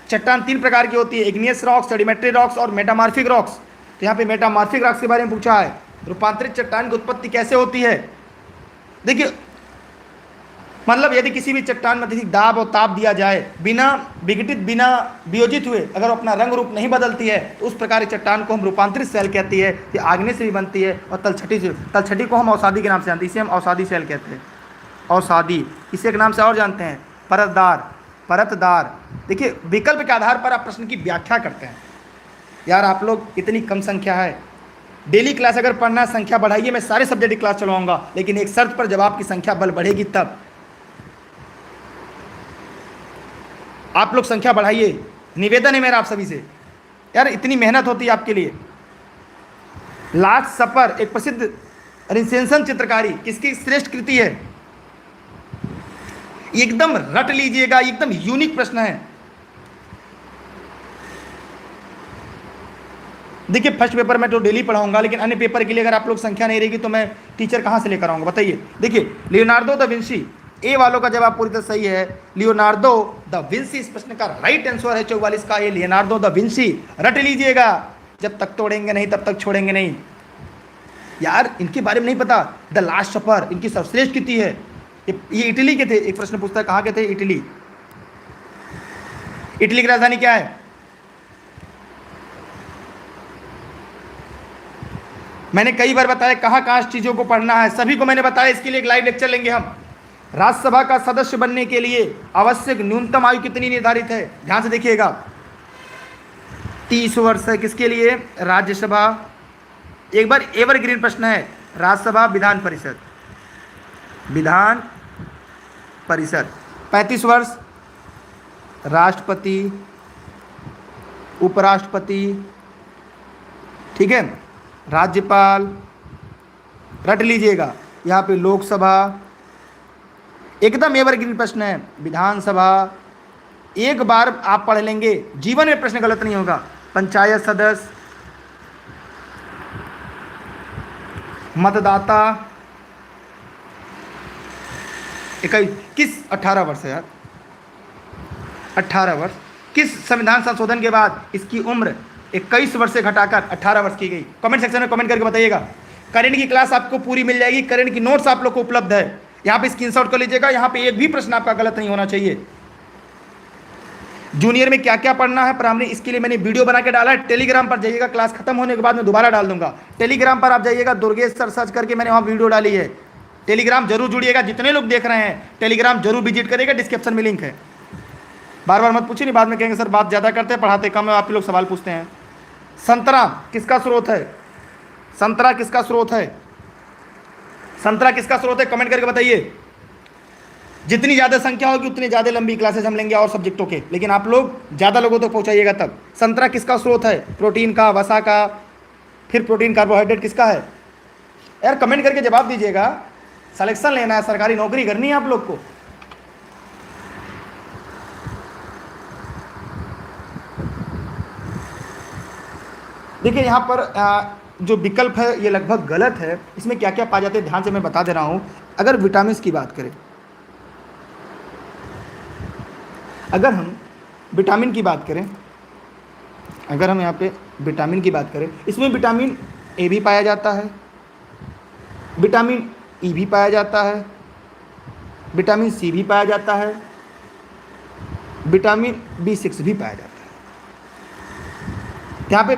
चट्टान 3 प्रकार की होती है, इग्नियस रॉक्स, सेडिमेंट्री रॉक्स और मेटामॉर्फिक रॉक्स। तो यहाँ पे मेटामॉर्फिक रॉक्स के बारे में पूछा है। रूपांतरित चट्टान की उत्पत्ति कैसे होती है? देखिए मतलब यदि किसी भी चट्टान में अधिक दाब और ताप दिया जाए, बिना विघटित, बिना वियोजित हुए अगर अपना रंग रूप नहीं बदलती है तो उस प्रकार की चट्टान को हम रूपांतरित सेल कहती है। ये आग्नेय से भी बनती है और तलछटी को हम अवसादी के नाम से जानते हैं, इसे हम अवसादी सेल कहते हैं। अवसादी, इसे एक नाम से और जानते हैं परतदार, परतदार। देखिए विकल्प के आधार पर आप प्रश्न की व्याख्या करते हैं। यार आप लोग इतनी कम संख्या है, डेली क्लास अगर पढ़ना संख्या बढ़ाइए, मैं सारे सब्जेक्ट की क्लास चलवाऊंगा, लेकिन एक शर्त पर जब आपकी संख्या बल बढ़ेगी तब। आप लोग संख्या बढ़ाइए, निवेदन है मेरा आप सभी से। यार इतनी मेहनत होती है आपके लिए। लास्ट सपर एक प्रसिद्ध रिसेंसन चित्रकारी किसकी श्रेष्ठ कृति है? एकदम रट लीजिएगा, एकदम यूनिक प्रश्न है। देखिए फर्स्ट पेपर में तो डेली पढ़ाऊंगा, लेकिन अन्य पेपर के लिए अगर आप लोग संख्या नहीं रहेगी तो मैं टीचर कहाँ से लेकर आऊँगा? बताइए। देखिए लियोनार्डो दा विंसी, ए वालों का जवाब पूरी तरह सही है। लियोनार्डो दा विंसी इस प्रश्न का राइट आंसर है 44 का। ये लियोनार्डो दा विंसी, रट लीजिएगा, जब तक तोड़ेंगे नहीं तब तक छोड़ेंगे नहीं। यार इनके बारे में नहीं पता। द लास्ट सपर इनकी सर्वश्रेष्ठ कृति है। ये इटली के थे। एक प्रश्न पूछता है कहाँ के थे? इटली। इटली की राजधानी क्या है? मैंने कई बार बताया कहाँ कहाँ चीज़ों को पढ़ना है, सभी को मैंने बताया। इसके लिए एक लाइव लेक्चर लेंगे हम। राज्यसभा का सदस्य बनने के लिए आवश्यक न्यूनतम आयु कितनी निर्धारित है? ध्यान से देखिएगा, 30 वर्ष है। किसके लिए? राज्यसभा। एक बार एवरग्रीन प्रश्न है, राज्यसभा, विधान परिषद, विधान परिषद 35 वर्ष। राष्ट्रपति, उपराष्ट्रपति, ठीक है, राज्यपाल, रट लीजिएगा। यहाँ पे लोकसभा, एकदम एवरग्रीन प्रश्न है। विधानसभा, एक बार आप पढ़ लेंगे, जीवन में प्रश्न गलत नहीं होगा। पंचायत सदस्य, मतदाता, 18 वर्ष है यार, 18 वर्ष। किस संविधान संशोधन के बाद इसकी उम्र 21 वर्ष से घटाकर 18 वर्ष की गई? कमेंट सेक्शन में कमेंट करके बताइएगा। करंट की क्लास आपको पूरी मिल जाएगी, करंट की नोट्स आप लोग को उपलब्ध है। यहाँ पे स्क्रीनशॉट कर लीजिएगा, यहाँ पे एक भी प्रश्न आपका गलत नहीं होना चाहिए। जूनियर में क्या क्या पढ़ना है प्राइमरी, इसके लिए मैंने वीडियो बना के डाला है। टेलीग्राम पर जाइएगा, क्लास खत्म होने के बाद मैं दोबारा डाल दूंगा। टेलीग्राम पर आप जाइएगा, दुर्गेश सर सर्च करके मैंने वहाँ वीडियो डाली है। टेलीग्राम जरूर जुड़िएगा, जितने लोग देख रहे हैं टेलीग्राम जरूर विजिट करिएगा, डिस्क्रिप्शन में लिंक है। बार बार मत पूछिए, नहीं बाद में कहेंगे सर बात ज़्यादा करते हैं पढ़ाते कम है, आप लोग सवाल पूछते हैं। संतरा किसका स्रोत है? संतरा किसका स्रोत है? संतरा किसका स्रोत है? कमेंट करके बताइए। जितनी ज़्यादा संख्या होगी उतनी ज़्यादा लंबी क्लासेस हम लेंगे और सब्जेक्टों के, लेकिन आप लोग ज़्यादा लोगों तक पहुंचाइएगा तब। संतरा किसका स्रोत है? प्रोटीन का, वसा का, फिर प्रोटीन कार्बोहाइड्रेट किसका है? यार कमेंट करके जवाब दीजिएगा। सिलेक्शन लेना है, सरकारी नौकरी करनी है आप लोग को। देखिए यहाँ पर जो विकल्प है ये लगभग गलत है। इसमें क्या क्या पाए जाते हैं ध्यान से मैं बता दे रहा हूँ। अगर विटामिन की बात करें, अगर हम विटामिन की बात करें, अगर हम यहाँ पे विटामिन की बात करें, इसमें विटामिन ए भी पाया जाता है, विटामिन ई भी पाया जाता है, विटामिन सी भी पाया जाता है, विटामिन B6 भी पाया जाता है। यहाँ पे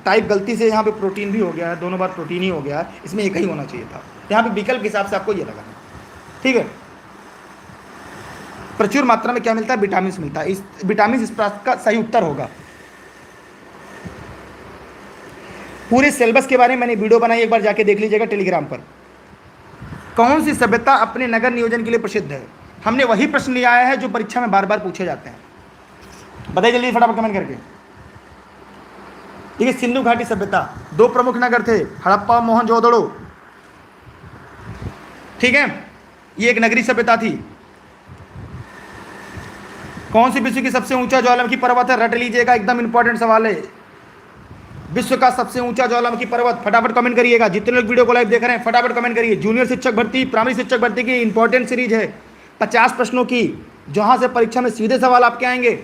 टाइप गलती से यहाँ पे प्रोटीन भी हो गया है, दोनों बार प्रोटीन ही हो गया है, इसमें एक ही होना चाहिए था। यहाँ पे विकल्प के हिसाब से आपको ये लगाना, ठीक है। प्रचुर मात्रा में क्या मिलता है? विटामिन मिलता है। इस विटामिन इस प्रश्न का सही उत्तर होगा। पूरे सिलेबस के बारे में मैंने वीडियो बनाई, एक बार जाके देख लीजिएगा टेलीग्राम पर। कौन सी सभ्यता अपने नगर नियोजन के लिए प्रसिद्ध है? हमने वही प्रश्न लिया है जो परीक्षा में बार बार पूछे जाते हैं। बताइए जल्दी फटाफट कमेंट करके। देखिए सिंधु घाटी सभ्यता, 2 प्रमुख नगर थे, हड़प्पा, मोहनजोदड़ो, ठीक है। ये एक नगरीय सभ्यता थी। कौन सी विश्व की सबसे ऊंचा ज्वालामुखी पर्वत है? रट लीजिएगा, एकदम इंपॉर्टेंट सवाल है। विश्व का सबसे ऊंचा ज्वालामुखी पर्वत, फटाफट कमेंट करिएगा। जितने लोग वीडियो को लाइव देख रहे हैं फटाफट कमेंट करिए। जूनियर शिक्षक भर्ती, प्राइमरी शिक्षक भर्ती की इंपॉर्टेंट सीरीज है, 50 प्रश्नों की, जहां से परीक्षा में सीधे सवाल आपके आएंगे।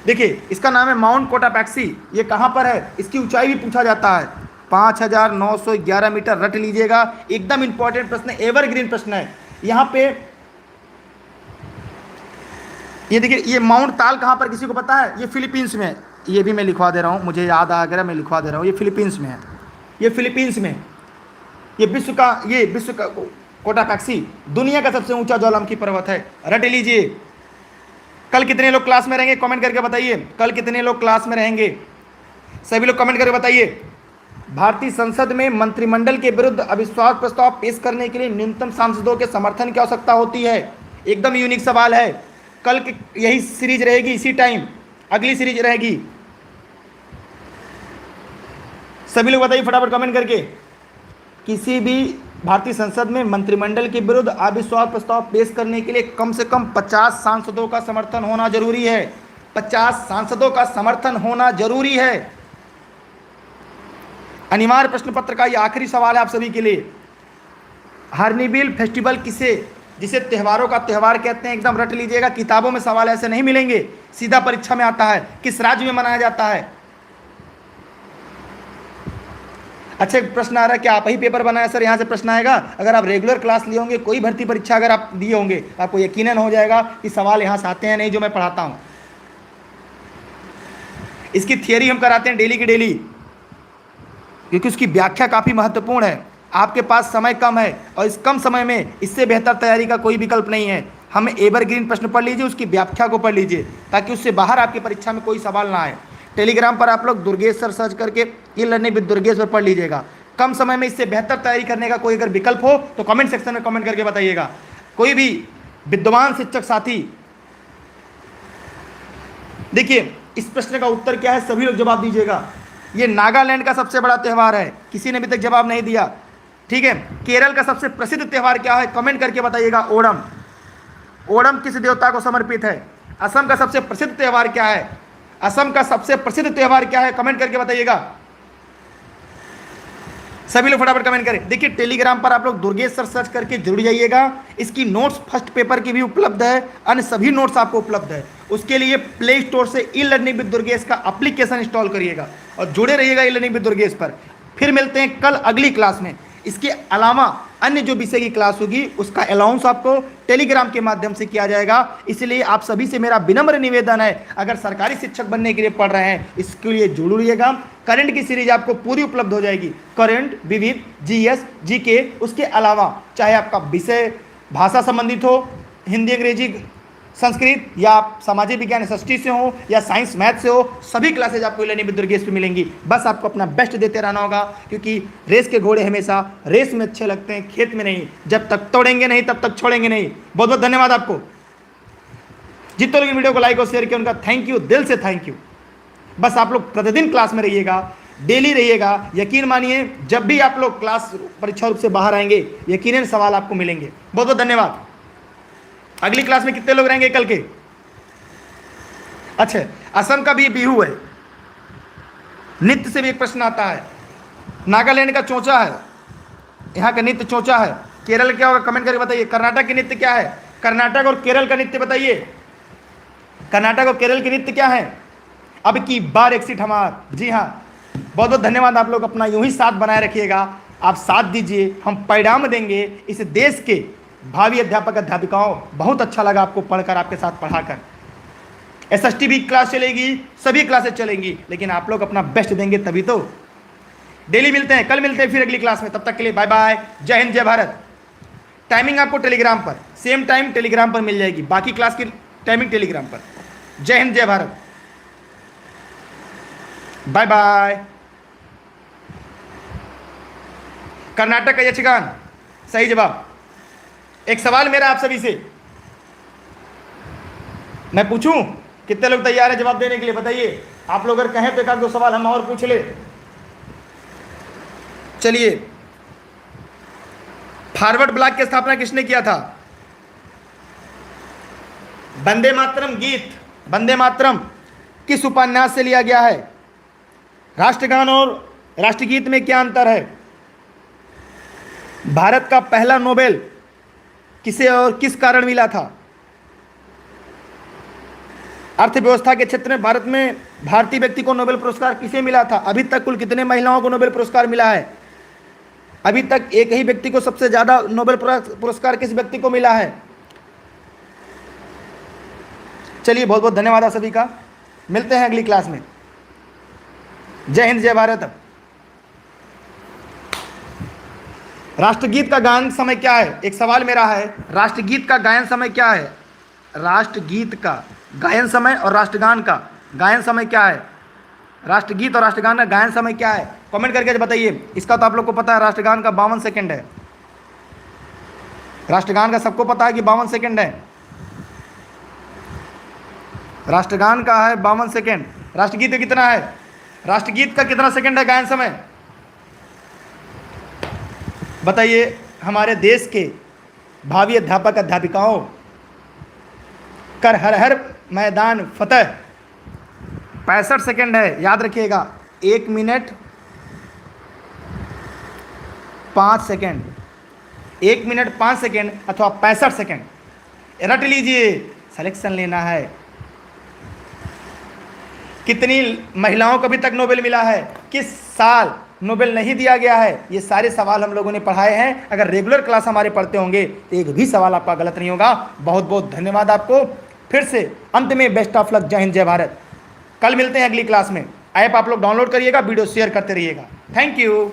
देखिए इसका नाम है माउंट कोटापैक्सी। ये कहां पर है? इसकी ऊंचाई भी पूछा जाता है, 5911 मीटर। रट लीजिएगा, एकदम इंपॉर्टेंट प्रश्न है, एवरग्रीन प्रश्न है। यहाँ पे ये देखिए, ये माउंट ताल कहाँ पर किसी को पता है? ये फिलीपींस में है। ये भी मैं लिखवा दे रहा हूँ, मुझे याद आ गया, मैं लिखवा दे रहा हूँ। ये फिलीपींस में है, ये फिलीपींस में। ये विश्व का कोटापैक्सी दुनिया का सबसे ऊंचा ज्वालामुखी पर्वत है। रट लीजिए। कल कितने लोग क्लास में रहेंगे कमेंट करके बताइए। कल कितने लोग क्लास में रहेंगे? सभी लोग कमेंट करके बताइए। भारतीय संसद में मंत्रिमंडल के विरुद्ध अविश्वास प्रस्ताव पेश करने के लिए न्यूनतम सांसदों के समर्थन की आवश्यकता होती है। एकदम यूनिक सवाल है। कल यही सीरीज रहेगी, इसी टाइम अगली सीरीज रहेगी। सभी लोग बताइए फटाफट कमेंट करके। किसी भी भारतीय संसद में मंत्रिमंडल के विरुद्ध अविश्वास प्रस्ताव पेश करने के लिए कम से कम 50 सांसदों का समर्थन होना जरूरी है। 50 सांसदों का समर्थन होना जरूरी है। अनिवार्य प्रश्न पत्र का ये आखिरी सवाल है आप सभी के लिए। हार्नबिल फेस्टिवल जिसे त्योहारों का त्योहार कहते हैं, एकदम रट लीजिएगा। किताबों में सवाल ऐसे नहीं मिलेंगे, सीधा परीक्षा में आता है। किस राज्य में मनाया जाता है? अच्छा प्रश्न आ रहा है कि आप ही पेपर बनाया सर, यहाँ से प्रश्न आएगा। अगर आप रेगुलर क्लास लिए होंगे, कोई भर्ती परीक्षा अगर आप दिए होंगे, आपको यकीनन हो जाएगा कि सवाल यहाँ से आते हैं नहीं जो मैं पढ़ाता हूँ। इसकी थियरी हम कराते हैं डेली की डेली, क्योंकि उसकी व्याख्या काफ़ी महत्वपूर्ण है। आपके पास समय कम है और इस कम समय में इससे बेहतर तैयारी का कोई विकल्प नहीं है। हमें एवरग्रीन प्रश्न पढ़ लीजिए, उसकी व्याख्या को पढ़ लीजिए, ताकि उससे बाहर आपकी परीक्षा में कोई सवाल ना आए। टेलीग्राम पर आप लोग दुर्गेश सर सर्च करके ये लर्निंग विद दुर्गेश पर पढ़ लीजिएगा। कम समय में इससे बेहतर तैयारी करने का कोई अगर विकल्प हो तो कमेंट सेक्शन में कमेंट करके बताइएगा। कोई भी विद्वान शिक्षक साथी, देखिए इस प्रश्न का उत्तर क्या है, सभी लोग जवाब दीजिएगा। ये नागालैंड का सबसे बड़ा त्यौहार है, किसी ने अभी तक जवाब नहीं दिया, ठीक है। केरल का सबसे प्रसिद्ध त्यौहार क्या है, कमेंट करके बताइएगा। ओणम। ओणम किस देवता को समर्पित है? असम का सबसे प्रसिद्ध त्यौहार क्या है? असम का सबसे प्रसिद्ध त्यौहार क्या है, कमेंट करके बताइएगा। सभी लोग फटाफट कमेंट करें। देखिए टेलीग्राम पर आप लोग दुर्गेश सर सर्च करके जुड़ जाइएगा। इसकी नोट्स फर्स्ट पेपर की भी उपलब्ध है, अन्य सभी नोट्स आपको उपलब्ध है। उसके लिए प्ले स्टोर से ई लर्निंग विद दुर्गेश का एप्लीकेशन इंस्टॉल करिएगा और जुड़े रहिएगा ई लर्निंग विद दुर्गेश पर। फिर मिलते हैं कल अगली क्लास में। इसके अलावा अन्य जो विषय की क्लास होगी उसका अलाउंस आपको टेलीग्राम के माध्यम से किया जाएगा। इसलिए आप सभी से मेरा विनम्र निवेदन है, अगर सरकारी शिक्षक बनने के लिए पढ़ रहे हैं इसके लिए जुड़ रहिएगा। करंट की सीरीज आपको पूरी उपलब्ध हो जाएगी, करंट, विविध, जीएस, जीके, उसके अलावा चाहे आपका विषय भाषा संबंधित हो, हिंदी, अंग्रेजी, संस्कृत, या आप सामाजिक विज्ञान एसएसटी से हो या साइंस मैथ से हो, सभी क्लासेज आपको लेनी दुर्गेश पे मिलेंगी। बस आपको अपना बेस्ट देते रहना होगा, क्योंकि रेस के घोड़े हमेशा रेस में अच्छे लगते हैं, खेत में नहीं। जब तक तोड़ेंगे नहीं तब तक छोड़ेंगे नहीं। बहुत बहुत धन्यवाद आपको। जितने लोग वीडियो को लाइक और शेयर किया उनका थैंक यू, दिल से थैंक यू। बस आप लोग प्रतिदिन क्लास में रहिएगा, डेली रहिएगा। यकीन मानिए जब भी आप लोग क्लास परीक्षा रूप से बाहर आएंगे यकीनन सवाल आपको मिलेंगे। बहुत बहुत धन्यवाद। अगली क्लास में कितने लोग रहेंगे कल के? अच्छा, असम का भी बिहू है, नृत्य से भी एक प्रश्न आता है। नागालैंड का चोंचा है, यहाँ का नृत्य चोंचा है। केरल क्या होगा कमेंट करके बताइए। कर्नाटक की नृत्य क्या है? कर्नाटक और केरल का नृत्य बताइए। कर्नाटक और केरल के नृत्य क्या है? अब की बार एक सीट हमार। जी हाँ, बहुत बहुत धन्यवाद। आप लोग अपना यूं ही साथ बनाए रखिएगा, आप साथ दीजिए, हम परिणाम देंगे इस देश के भावी अध्यापक अध्यापिकाओं। बहुत अच्छा लगा आपको पढ़कर, आपके साथ पढ़ाकर। एसएसटी भी क्लास चलेगी, सभी क्लासेस चलेंगी, लेकिन आप लोग अपना बेस्ट देंगे तभी तो। डेली मिलते हैं, कल मिलते हैं फिर अगली क्लास में। तब तक के लिए बाय बाय, जय हिंद, जय भारत। टाइमिंग आपको टेलीग्राम पर, सेम टाइम टेलीग्राम पर मिल जाएगी, बाकी क्लास की टाइमिंग टेलीग्राम पर। जय हिंद, जय भारत, बाय बाय। कर्नाटक का यक्षगान सही जवाब। एक सवाल मेरा आप सभी से, मैं पूछूं? कितने लोग तैयार हैं जवाब देने के लिए? बताइए। आप लोग अगर कहें तो एक आध दो सवाल हम और पूछ ले। चलिए, फॉरवर्ड ब्लॉक की स्थापना किसने किया था? वंदे मातरम गीत, वंदे मातरम किस उपन्यास से लिया गया है? राष्ट्रगान और राष्ट्रगीत में क्या अंतर है? भारत का पहला नोबेल किसे और किस कारण मिला था? अर्थव्यवस्था के क्षेत्र में भारत में भारतीय व्यक्ति को नोबेल पुरस्कार किसे मिला था? अभी तक कुल कितने महिलाओं को नोबेल पुरस्कार मिला है? अभी तक एक ही व्यक्ति को सबसे ज्यादा नोबेल पुरस्कार किस व्यक्ति को मिला है? चलिए, बहुत बहुत धन्यवाद आप सभी का। मिलते हैं अगली क्लास में। जय हिंद, जय भारत। राष्ट्रगीत का गायन समय क्या है? एक सवाल मेरा है, राष्ट्रगीत का गायन समय क्या है? राष्ट्रगीत का गायन समय और राष्ट्रगान का गायन समय क्या है? राष्ट्रगीत और राष्ट्रगान का गायन समय क्या है? कमेंट करके बताइए। इसका तो आप लोग को पता है, राष्ट्रगान का 52 सेकंड है। राष्ट्रगान का सबको पता है कि 52 सेकंड है। राष्ट्रगान का है 52 सेकंड। राष्ट्रगीत का कितना है? राष्ट्रगीत का कितना सेकंड है गायन समय? बताइए। हमारे देश के भावी अध्यापक अध्यापिकाओं, कर हर हर मैदान फतेह। 65 सेकंड है, याद रखिएगा। 1 मिनट 5 सेकंड, 1 मिनट 5 सेकंड अथवा 65 सेकंड रट लीजिए। सिलेक्शन लेना है। कितनी महिलाओं को अभी तक नोबेल मिला है? किस साल नोबेल नहीं दिया गया है? ये सारे सवाल हम लोगों ने पढ़ाए हैं। अगर रेगुलर क्लास हमारे पढ़ते होंगे तो एक भी सवाल आपका गलत नहीं होगा। बहुत बहुत धन्यवाद आपको। फिर से अंत में बेस्ट ऑफ लक, जय हिंद, जय भारत। कल मिलते हैं अगली क्लास में। ऐप आप लोग डाउनलोड करिएगा, वीडियो शेयर करते रहिएगा। Thank you.